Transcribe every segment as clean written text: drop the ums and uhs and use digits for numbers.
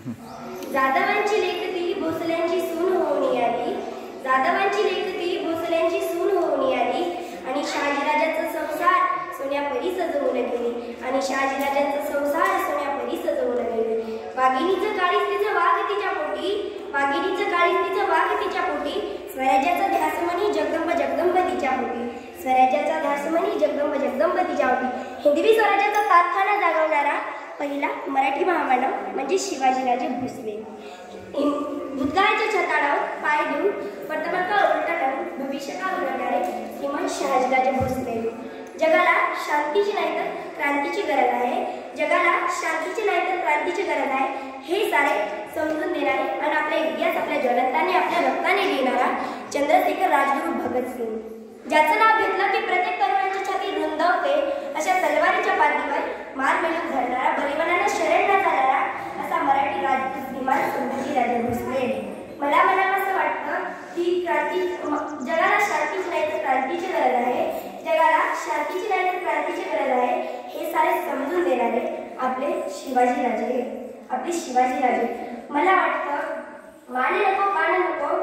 जाधवांची लेखती भोसल्यांची सून होऊन आली, जाधवांची लेखती भोसल्यांची सून होऊन आली, आणि शहाजीराजांचा संसार सोन्यापरी सजवून गेली, आणि शहाजीराजांचा संसार सोन्यापरी सजवून गेली. वाघिणीचं काळीज तिचं वाघ तिच्या पोटी, वाघिणीचं काळीज तिचं वाघ तिच्या पोटी, स्वराज्याचा ध्यासमणी जगदंब जगदंब तिच्या पोटी, स्वराज्याचा ध्यासमणी जगदंब जगदंब तिच्या पोटी. हिंदवी स्वराज्याचा तातखाना जागवणारा पहिला मराठी महामानव म्हणजे शिवाजीराजे भोसले. भूतकाळाच्या छताडावर पाय देऊन वर्तमानकाळ उलटा टाकून भविष्यकाळ घडवणारे श्रीमंत शहाजीराजे भोसले. जगाला शांतीची नाही तर क्रांतीची गरज आहे, जगाला शांतीची नाही तर क्रांतीची गरज आहे, हे सारे समजून देणारे आणि आपला इतिहास आपल्या ज्वलंताने आपल्या रक्ताने लिहिणारा चंद्रशेखर राजगुरू भगतसिंग, ज्याचं नाव घेतलं की प्रत्येक तरुणाची छाती रुंदावते अशा तलवारीच्या पाठीवर मार मिळून धरणारा, बलिदानाला शरण न जाणारा असा मराठी राजपूत श्रीमान संभाजीराजे भोसले. मला असं वाटतं की जगाला शांतीची नाही तर क्रांतीची गरज आहे, जगाला शांतीची नाही तर क्रांतीची गरज आहे, हे सारे समजून देणारे आपले शिवाजीराजे, आपले शिवाजीराजे. मला वाटतं मान नको मान नको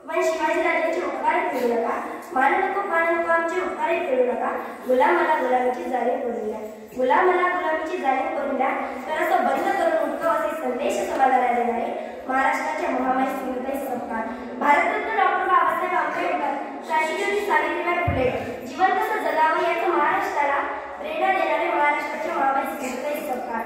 पण शिवाजीराजांचे उपकार फेडू नका, मान नको मान नको आमचे उपकार फेडू नका, गुलामाला गुलामीची जाणीव करून द्या, गुलामाला गुलामीची जाणीव करून द्या. तर असं बंद करून उठतो असे संदेश समाजाला देणारे महाराष्ट्राच्या महामाई सिंधुताई सपकाळ, भारतरत्न डॉक्टर बाबासाहेब आंबेडकर, क्रांतिज्योती सावित्रीबाई फुले, जीवन कसं जगावं याचं महाराष्ट्राला प्रेरणा देणारे महाराष्ट्राच्या महामाई सिंधुताई सपकाळ